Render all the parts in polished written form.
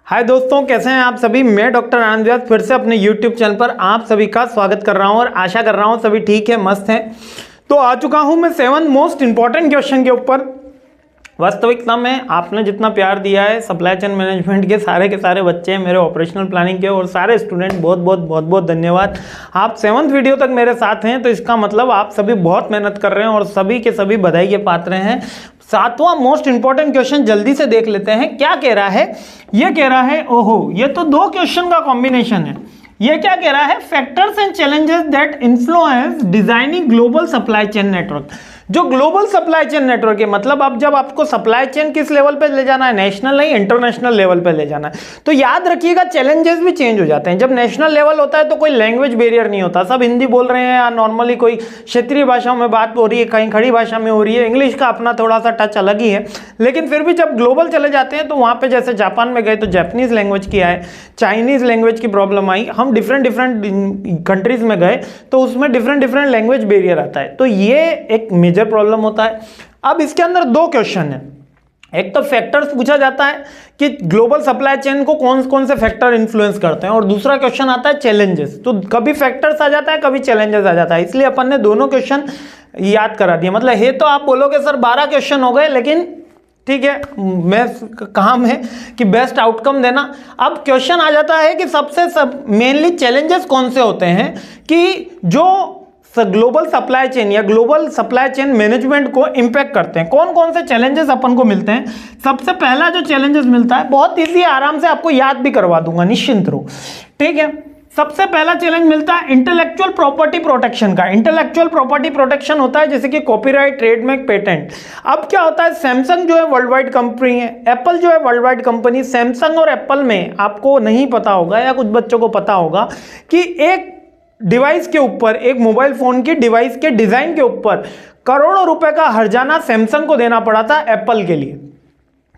हाय दोस्तों, कैसे हैं आप सभी। मैं डॉक्टर आनंद व्यास फिर से अपने यूट्यूब चैनल पर आप सभी का स्वागत कर रहा हूं और आशा कर रहा हूं सभी ठीक है, मस्त हैं। तो आ चुका हूं मैं 7 मोस्ट इंपॉर्टेंट क्वेश्चन के ऊपर। वास्तविकता में आपने जितना प्यार दिया है सप्लाई चेन मैनेजमेंट के सारे बच्चे हैं मेरे ऑपरेशनल प्लानिंग के और सारे स्टूडेंट, बहुत बहुत धन्यवाद। आप 7th वीडियो तक मेरे साथ हैं तो इसका मतलब आप सभी बहुत मेहनत कर रहे हैं और सभी के सभी बधाई के पात्र हैं। 7वां मोस्ट इंपॉर्टेंट क्वेश्चन जल्दी से देख लेते हैं। क्या कह रहा है? ये कह रहा है, ओहो ये तो 2 क्वेश्चन का कॉम्बिनेशन है। ये क्या कह रहा है? Factors and challenges that influence designing global supply chain network. जो ग्लोबल सप्लाई चेन नेटवर्क है, मतलब अब जब आपको सप्लाई चेन किस लेवल पे ले जाना है, नेशनल नहीं इंटरनेशनल लेवल पे ले जाना है, तो याद रखिएगा चैलेंजेस भी चेंज हो जाते हैं। जब नेशनल लेवल होता है तो कोई लैंग्वेज बैरियर नहीं होता, सब हिंदी बोल रहे हैं या नॉर्मली कोई क्षेत्रीय भाषाओं में बात हो रही है, कहीं खड़ी भाषा में हो रही है, इंग्लिश का अपना थोड़ा सा टच अलग ही है। लेकिन फिर भी जब ग्लोबल चले जाते हैं तो वहाँ पे जैसे जापान में गए तो जापानीज लैंग्वेज की आए, चाइनीज लैंग्वेज की प्रॉब्लम आई, हम डिफरेंट कंट्रीज में गए तो उसमें डिफरेंट लैंग्वेज बैरियर आता है, तो ये एक मेजर प्रॉब्लम होता है। अब इसके अंदर 2 क्वेश्चन है। एक तो फैक्टर्स पूछा जाता है कि ग्लोबल सप्लाई चेन को कौन कौन से फैक्टर इन्फ्लुएंस करते हैं, और दूसरा क्वेश्चन आता है चैलेंजेस। तो कभी फैक्टर्स आ जाता है, कभी चैलेंजेस आ जाता है, इसलिए अपन ने दोनों क्वेश्चन याद करा दिए। मतलब है तो आप बोलोगे सर 12 क्वेश्चन हो गए, लेकिन ठीक है, मैं काम है कि बेस्ट आउटकम देना। अब क्वेश्चन आ जाता है कि सबसे मेनली चैलेंजेस कौन से होते हैं कि जो ग्लोबल सप्लाई चेन या ग्लोबल सप्लाई चेन मैनेजमेंट को इंपैक्ट करते हैं। कौन कौन से चैलेंजेस अपन को मिलते हैं? सबसे पहला जो चैलेंजेस मिलता है, बहुत इजी, आराम से आपको याद भी करवा दूंगा, निश्चिंत रहो, ठीक है। सबसे पहला चैलेंज मिलता है इंटेलेक्चुअल प्रॉपर्टी प्रोटेक्शन का। इंटेलेक्चुअल प्रॉपर्टी प्रोटेक्शन होता है जैसे कि कॉपीराइट, ट्रेडमार्क, पेटेंट। अब क्या होता है, सैमसंग जो है वर्ल्ड वाइड कंपनी है, एप्पल जो है वर्ल्ड वाइड कंपनी। सैमसंग और एप्पल में आपको नहीं पता होगा या कुछ बच्चों को पता होगा कि एक डिवाइस के ऊपर, एक मोबाइल फोन की डिवाइस के डिजाइन के ऊपर करोड़ों रुपए का हर्जाना सैमसंग को देना पड़ा था एप्पल के लिए।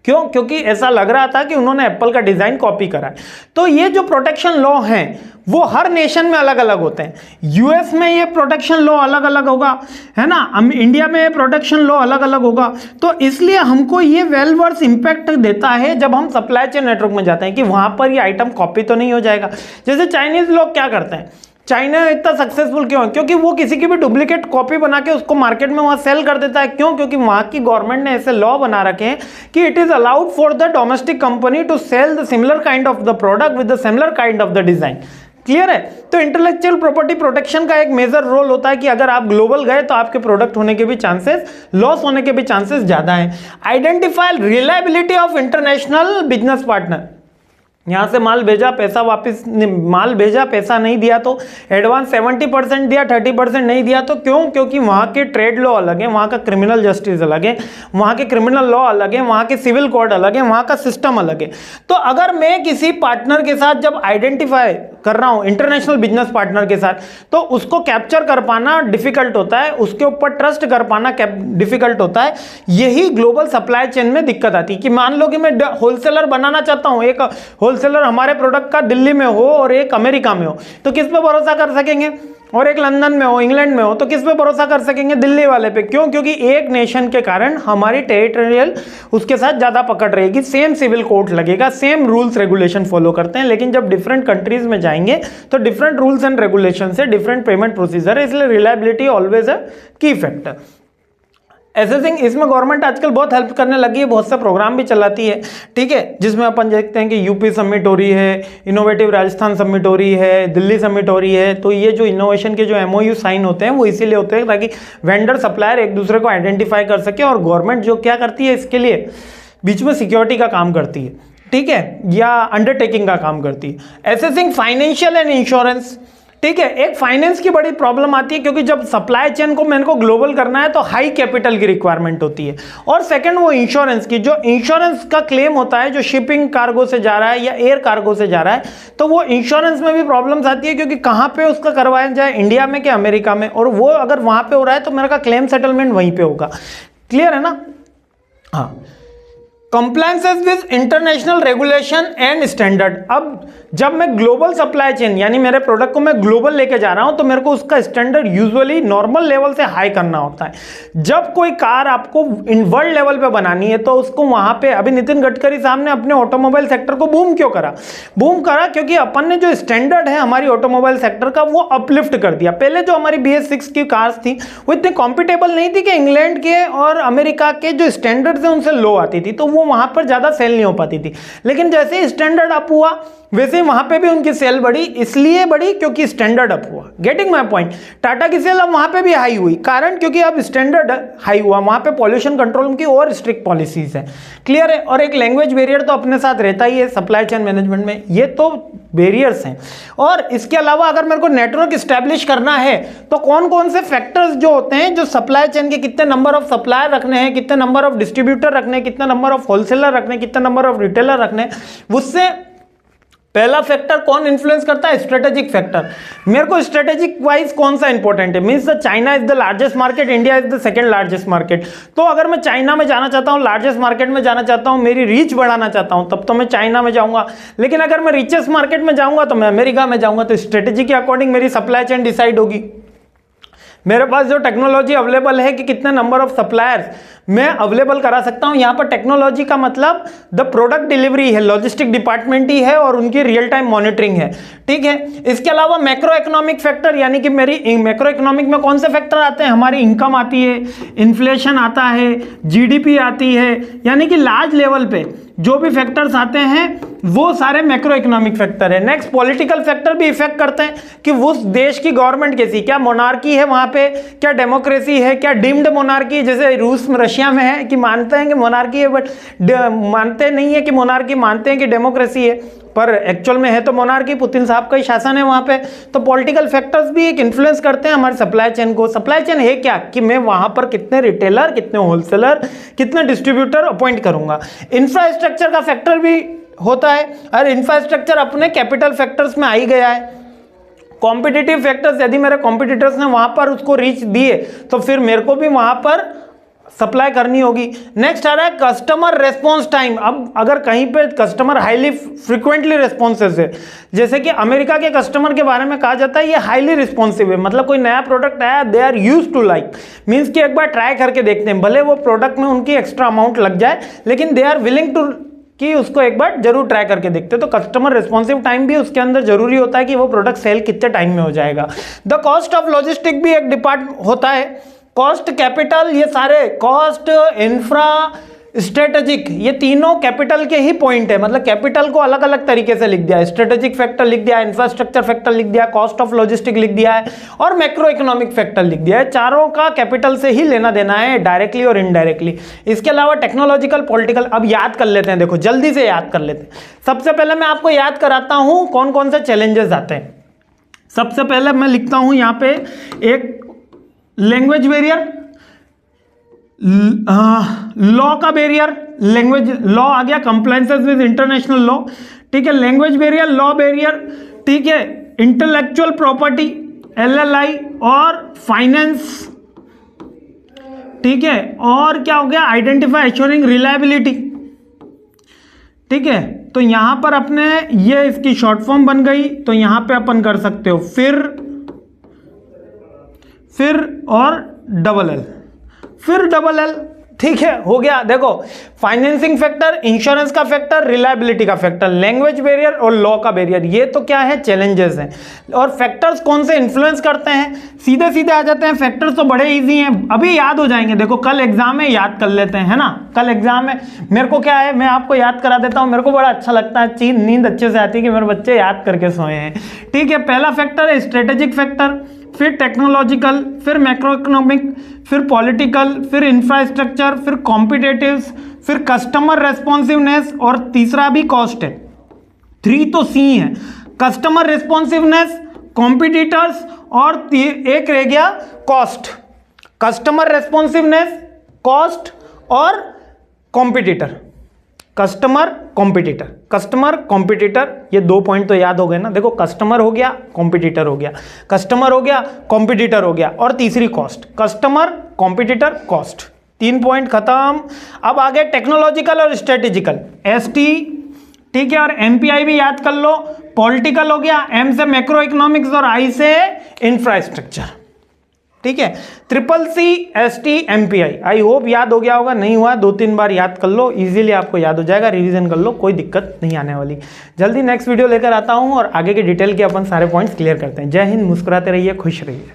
क्यों? क्योंकि ऐसा लग रहा था कि उन्होंने एप्पल का डिजाइन कॉपी करा है। तो ये जो प्रोटेक्शन लॉ हैं वो हर नेशन में अलग अलग होते हैं। यूएस में ये प्रोटेक्शन लॉ अलग अलग होगा, है ना, इंडिया में ये प्रोटेक्शन लॉ अलग अलग होगा। तो इसलिए हमको ये वेल वर्स इंपैक्ट देता है जब हम सप्लाई चेन नेटवर्क में जाते हैं कि वहां पर ये आइटम कॉपी तो नहीं हो जाएगा। जैसे चाइनीज लोग क्या करते हैं, चाइना इतना सक्सेसफुल क्यों है? क्योंकि वो किसी की भी डुप्लीकेट कॉपी बना के उसको मार्केट में वहां सेल कर देता है। क्यों? क्योंकि वहां की गवर्नमेंट ने ऐसे लॉ बना रखे हैं कि it is allowed for the domestic company to sell the similar kind of the product with the similar kind of the design. Clear है? तो इंटेलेक्चुअल प्रॉपर्टी प्रोटेक्शन का एक मेजर रोल होता है कि अगर आप ग्लोबल गए तो आपके प्रोडक्ट होने के भी चांसेस, लॉस होने के भी चांसेस ज्यादा हैं। Identify reliability of international business partner. यहां से माल भेजा, पैसा वापस, माल भेजा, पैसा नहीं दिया तो एडवांस 70% दिया, 30% नहीं दिया तो क्यों? क्योंकि वहां के ट्रेड लॉ अलग है, वहां का क्रिमिनल जस्टिस अलग है, वहां के क्रिमिनल लॉ अलग है, वहां के सिविल कोड अलग है, वहां का सिस्टम अलग है। तो अगर मैं किसी पार्टनर के साथ जब आइडेंटिफाई कर रहा हूं, इंटरनेशनल बिजनेस पार्टनर के साथ, तो उसको कैप्चर कर पाना डिफिकल्ट होता है, उसके ऊपर ट्रस्ट कर पाना डिफिकल्ट होता है। यही ग्लोबल सप्लाई चेन में दिक्कत आती है कि मान लो कि मैं होलसेलर बनाना चाहता हूं, एक होलसेलर हमारे प्रोडक्ट का दिल्ली में हो और एक अमेरिका में हो, तो किस पे भरोसा कर सकेंगे? और एक लंदन में हो, इंग्लैंड में हो, तो किस पे भरोसा कर सकेंगे? दिल्ली वाले पे। क्यों? क्योंकि एक नेशन के कारण हमारी टेरिटोरियल उसके साथ ज्यादा पकड़ रहेगी, सेम सिविल कोड लगेगा, सेम रूल्स रेगुलेशन फॉलो करते हैं। लेकिन जब डिफरेंट कंट्रीज में जाएंगे तो डिफरेंट रूल्स एंड रेगुलेशन से डिफरेंट पेमेंट प्रोसीजर है, इसलिए रिलायबिलिटी ऑलवेज अ की फैक्टर। एसेसिंग, इसमें गवर्नमेंट आजकल बहुत हेल्प करने लगी है, बहुत से प्रोग्राम भी चलाती है, ठीक है, जिसमें अपन देखते हैं कि यूपी समिट हो रही है, इनोवेटिव राजस्थान समिट हो रही है, दिल्ली समिट हो रही है। तो ये जो इनोवेशन के जो एमओयू साइन होते हैं वो इसीलिए होते हैं ताकि वेंडर सप्लायर एक दूसरे को आइडेंटिफाई कर सके, और गवर्नमेंट जो क्या करती है इसके लिए बीच में सिक्योरिटी का काम करती है, ठीक है, या अंडरटेकिंग का काम करती है। एसेसिंग फाइनेंशियल एंड इंश्योरेंस, ठीक है, एक फाइनेंस की बड़ी प्रॉब्लम आती है क्योंकि जब सप्लाई चेन को मैंने को ग्लोबल करना है तो हाई कैपिटल की रिक्वायरमेंट होती है। और सेकंड वो इंश्योरेंस की, जो इंश्योरेंस का क्लेम होता है जो शिपिंग कार्गो से जा रहा है या एयर कार्गो से जा रहा है, तो वो इंश्योरेंस में भी प्रॉब्लम्स आती है क्योंकि कहाँ पे उसका करवाया जाए, इंडिया में कि अमेरिका में, और वो अगर वहां पे हो रहा है तो मेरा का क्लेम सेटलमेंट वहीं पे होगा। क्लियर है ना? हाँ, compliances with international regulation and standard. अब जब मैं ग्लोबल सप्लाई चेन यानी मेरे प्रोडक्ट को मैं ग्लोबल लेके जा रहा हूं तो मेरे को उसका स्टैंडर्ड यूजुअली नॉर्मल लेवल से हाई करना होता है। जब कोई कार आपको इन वर्ल्ड लेवल पे बनानी है तो उसको वहां पे, अभी नितिन गडकरी साहब ने अपने ऑटोमोबाइल सेक्टर को बूम क्यों करा? बूम करा क्योंकि अपन ने जो स्टैंडर्ड है हमारी ऑटोमोबाइल सेक्टर का वो अपलिफ्ट कर दिया। पहले जो हमारी BS6 की कार्स थी वो इतनी कॉम्पिटेबल नहीं थी कि इंग्लैंड के और अमेरिका के जो स्टैंडर्ड्स हैं उनसे लो आती थी, तो वो वहां पर ज्यादा सेल नहीं हो पाती थी। लेकिन जैसे स्टैंडर्ड अप हुआ वैसे ही वहां पे भी उनकी सेल बढ़ी, इसलिए बढ़ी क्योंकि स्टैंडर्ड अप हुआ। Getting my point? टाटा की सेल अब वहां पे भी हाई हुई, कारण क्योंकि अब स्टैंडर्ड हाई हुआ, वहां पे पॉल्यूशन कंट्रोल की और स्ट्रिक्ट पॉलिसीज है। क्लियर है? और एक लैंग्वेज बैरियर तो अपने साथ रहता ही है सप्लाई चेन मैनेजमेंट में, ये तो बैरियर्स हैं। और इसके अलावा अगर मेरे को नेटवर्क स्टैब्लिश करना है तो कौन कौन से फैक्टर्स जो होते हैं, जो सप्लाई चेन के कितने नंबर ऑफ सप्लायर रखने हैं, कितने नंबर ऑफ डिस्ट्रीब्यूटर रखने हैं, कितने नंबर ऑफ होलसेलर रखने हैं, कितने नंबर ऑफ रिटेलर रखने हैं, उससे पहला फैक्टर कौन इन्फ्लुएंस करता है? Strategic factor. मेरे को स्ट्रेटेजिक वाइज कौन सा इंपॉर्टेंट है? Means China is the largest market, India is the second largest market. तो अगर मैं चाइना में जाना चाहता हूं, लार्जेस्ट मार्केट में जाना चाहता हूं, मेरी रीच बढ़ाना चाहता हूं, तब तो मैं चाइना में जाऊंगा। लेकिन अगर मैं रिचेस्ट मार्केट में जाऊंगा तो मैं अमेरिका में जाऊंगा। तो स्ट्रेटेजी के अकॉर्डिंग मेरी सप्लाई चेन डिसाइड होगी। मेरे पास जो टेक्नोलॉजी अवेलेबल है कि कितने नंबर ऑफ सप्लायर्स मैं अवेलेबल करा सकता हूं। यहां पर टेक्नोलॉजी का मतलब द प्रोडक्ट डिलीवरी है, लॉजिस्टिक डिपार्टमेंट ही है और उनकी रियल टाइम मॉनिटरिंग है। ठीक है, इसके अलावा मैक्रो इकोनॉमिक फैक्टर, यानी कि मेरी मैक्रो इकोनॉमिक में कौन से फैक्टर आते हैं? हमारी इनकम आती है, इन्फ्लेशन आता है, GDP आती है, यानी कि लार्ज लेवल पे जो भी फैक्टर्स आते हैं वो सारे मैक्रो इकोनॉमिक फैक्टर है। नेक्स्ट, पॉलिटिकल फैक्टर भी इफेक्ट करते हैं कि उस देश की गवर्नमेंट कैसी, क्या मोनार्की है वहां पे, क्या डेमोक्रेसी है, क्या डिम्ड मोनार्की, जैसे रूस में रशिया में है कि मानते हैं कि मोनार्की है बट मानते नहीं है कि मोनार्की, मानते हैं कि डेमोक्रेसी है, पर एक्चुअल में है तो मोनार्की, पुतिन साहब का ही शासन है वहां पे। तो पॉलिटिकल फैक्टर्स भी एक इन्फ्लुएंस करते हैं हमारे सप्लाई चेन को। सप्लाई चेन है क्या कि मैं वहां पर कितने रिटेलर, कितने होलसेलर, कितने डिस्ट्रीब्यूटर अपॉइंट करूंगा। इंफ्रास्ट्रक्चर का फैक्टर भी होता है, और इंफ्रास्ट्रक्चर अपने कैपिटल फैक्टर्स में आ ही गया है। कॉम्पिटिटिव फैक्टर्स, यदि मेरे कॉम्पिटिटर्स ने वहां पर उसको रीच दिए तो फिर मेरे को भी वहां पर सप्लाई करनी होगी। नेक्स्ट आ रहा है कस्टमर रेस्पॉन्स टाइम। अब अगर कहीं पे कस्टमर हाईली फ्रिक्वेंटली रेस्पॉन्सिव है, जैसे कि अमेरिका के कस्टमर के बारे में कहा जाता है ये हाईली रिस्पॉन्सिव है, मतलब कोई नया प्रोडक्ट आया they are used to like, means कि एक बार ट्राई करके देखते हैं, भले वो प्रोडक्ट में उनकी एक्स्ट्रा अमाउंट लग जाए लेकिन दे आर विलिंग टू कि उसको एक बार जरूर ट्राई करके देखते हैं। तो कस्टमर रिस्पॉन्सिव टाइम भी उसके अंदर जरूरी होता है कि वो प्रोडक्ट सेल कितने टाइम में हो जाएगा। द कॉस्ट ऑफ लॉजिस्टिक भी एक डिपार्ट होता है, कॉस्ट, कैपिटल, ये सारे कॉस्ट, इंफ्रा, स्ट्रेटेजिक, ये तीनों कैपिटल के ही पॉइंट है। मतलब कैपिटल को अलग अलग तरीके से लिख दिया है, स्ट्रेटेजिक फैक्टर लिख दिया है, इंफ्रास्ट्रक्चर फैक्टर लिख दिया है, कॉस्ट ऑफ लॉजिस्टिक लिख दिया है और मैक्रो इकोनॉमिक फैक्टर लिख दिया है। चारों का कैपिटल से ही लेना देना है, डायरेक्टली और इनडायरेक्टली। इसके अलावा टेक्नोलॉजिकल, पॉलिटिकल, अब याद कर लेते हैं, देखो जल्दी से याद कर लेते हैं। सबसे पहले मैं आपको याद कराता हूं कौन कौन से चैलेंजेस आते हैं। सबसे पहले मैं लिखता हूं यहां पे एक लैंग्वेज बैरियर, लॉ का बैरियर, लैंग्वेज लॉ आ गया, कंप्लायंसेस विद इंटरनेशनल लॉ, ठीक है, लैंग्वेज बैरियर, लॉ बैरियर, ठीक है, इंटेलेक्चुअल प्रॉपर्टी LLI और फाइनेंस, ठीक है, और क्या हो गया, आइडेंटिफाई एश्योरिंग रिलायबिलिटी, ठीक है। तो यहां पर अपने ये इसकी शॉर्ट फॉर्म बन गई, तो यहां पे अपन कर सकते हो फिर और डबल एल, फिर डबल एल, ठीक है, हो गया। देखो फाइनेंसिंग फैक्टर, इंश्योरेंस का फैक्टर, रिलायबिलिटी का फैक्टर, लैंग्वेज बैरियर और लॉ का बैरियर, ये तो क्या है, चैलेंजेस हैं। और फैक्टर्स कौन से इन्फ्लुएंस करते हैं, सीधे सीधे आ जाते हैं। फैक्टर्स तो बड़े इजी हैं, अभी याद हो जाएंगे। देखो कल एग्जाम है, याद कर लेते हैं, है ना, कल एग्जाम है। मेरे को क्या है, मैं आपको याद करा देता हूं, मेरे को बड़ा अच्छा लगता है, नींद अच्छे से आती है कि मेरे बच्चे याद करके सोए हैं, ठीक है। पहला फैक्टर है स्ट्रेटेजिक फैक्टर, फिर टेक्नोलॉजिकल, फिर मैक्रो इकोनॉमिक, फिर पॉलिटिकल, फिर इंफ्रास्ट्रक्चर, फिर कॉम्पिटिटिव्स, फिर कस्टमर रेस्पॉन्सिवनेस और तीसरा भी कॉस्ट है। 3 तो सी है, कस्टमर रेस्पॉन्सिवनेस, कॉम्पिटिटर्स और एक रह गया कॉस्ट। कस्टमर रेस्पॉन्सिवनेस, कॉस्ट और competitor, customer competitor, customer competitor, ये 2 पॉइंट तो याद हो गए ना। देखो कस्टमर हो गया, कॉम्पिटिटर हो गया, कस्टमर हो गया, कॉम्पिटिटर हो गया और तीसरी cost, customer competitor cost, 3 point खत्म। अब आगे टेक्नोलॉजिकल और स्ट्रेटेजिकल, ST, ठीक है, और MPI भी याद कर लो। पॉलिटिकल हो गया, M से मैक्रो इकोनॉमिक्स और I से इंफ्रास्ट्रक्चर, ठीक है। CCC, ST, MPI, I hope याद हो गया होगा, नहीं हुआ 2-3 बार याद कर लो, इजीली आपको याद हो जाएगा, रिवीजन कर लो, कोई दिक्कत नहीं आने वाली। जल्दी नेक्स्ट वीडियो लेकर आता हूं और आगे की डिटेल के अपन सारे पॉइंट्स क्लियर करते हैं। जय हिंद, मुस्कुराते रहिए, खुश रहिए।